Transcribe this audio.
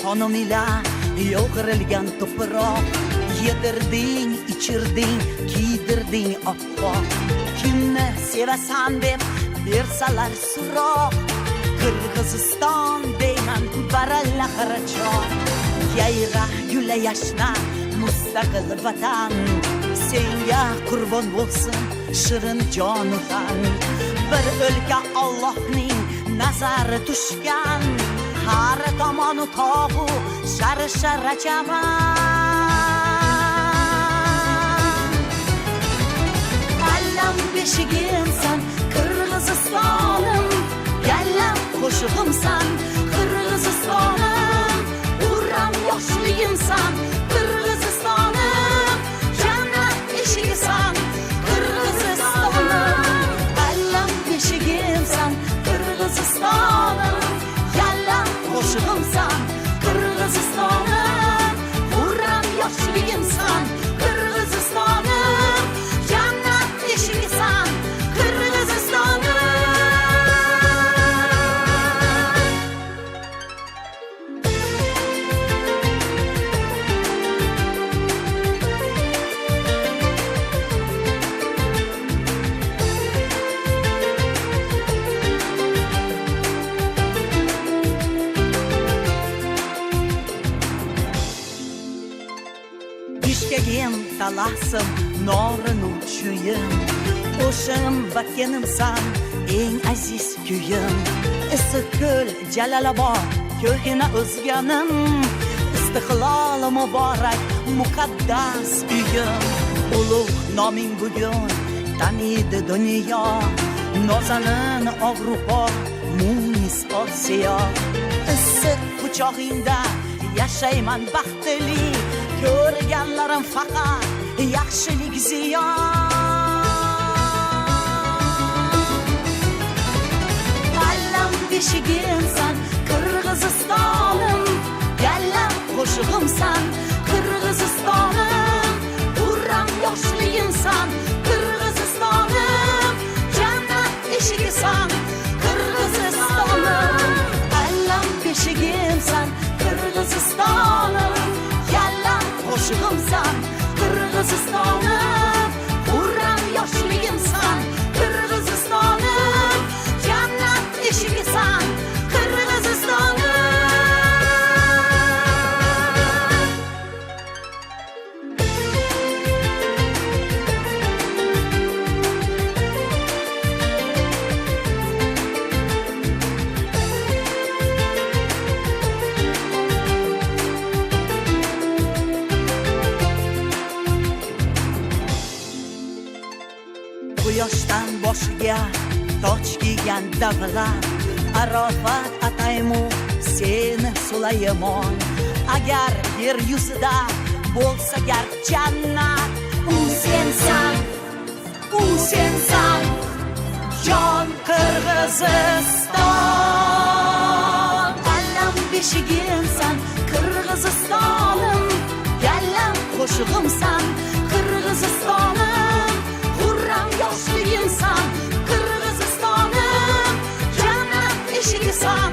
qonim ila yo'g'rilgan to'proq, yedirding, ichirding, kiydirding oppoq. Kimni sevasan deb bersalar so'roq, Qirg'iziston deyman baralla xirachoq. Yayra gula yashna mustaqil vatan, senga qurbon bo'lsin shirin jonuhan. Bir o'lka Allohning nazari tushgan, har tomoni tog'u shar-shara chaman. Allam beshigimsan Qirg'izistonim, yallam qo'shig'imsan Qirg'izistonim, urram yoshligimsan Qirg'izistonim, jannat eshigisan Qirg'izistonim. Allam beshigimsan Qirg'izistonim, yallam qo'shig'imsan Qirg'izistonim, urram yoshligimsan Qirg'izistonim, jannat eshigisan Qirg'izistonim. Ishkagim talasim norin uchuyim, o'shim vatanimsan eng aziz kuyim. Issiqko'l Jalolobod ko'hina o'zganim, istiqlol muborak muqaddas uyim. Ulug' noming bugun taniydi dunyo, nozanin Avrupa, munis Osiyo. Issiq quchog'ingda yashayman baxtli, ko'rganlarim faqat yaxshilik ziyon. Allam beshigimsan Qirg'izistonim, yallam qo'shig'imsan Qirg'izistonim, urram yoshligimsan Qirg'izistonim, jannat eshigisan Qirg'izistonim. Allam beshigimsan Qirg'izistonim, yallam qo'shig'imsan Qirg'izistonim, urram yoshligimsan Qirg'izistonim, jannat eshigisan Qirg'izistonim. Quyoshdan boshiga toj kiygan davlat, Arafat ataymu seni Sulaymon. Agar yer yuzida bo'lsa gar jannat, u sensan jon Qirg'iziston. Allam beshigimsan Qirg'izistonim, yallam qo'shig'imsan Qirg'izistonim, urram yoshligimsan Qirg'izistonim, jannat eshigisan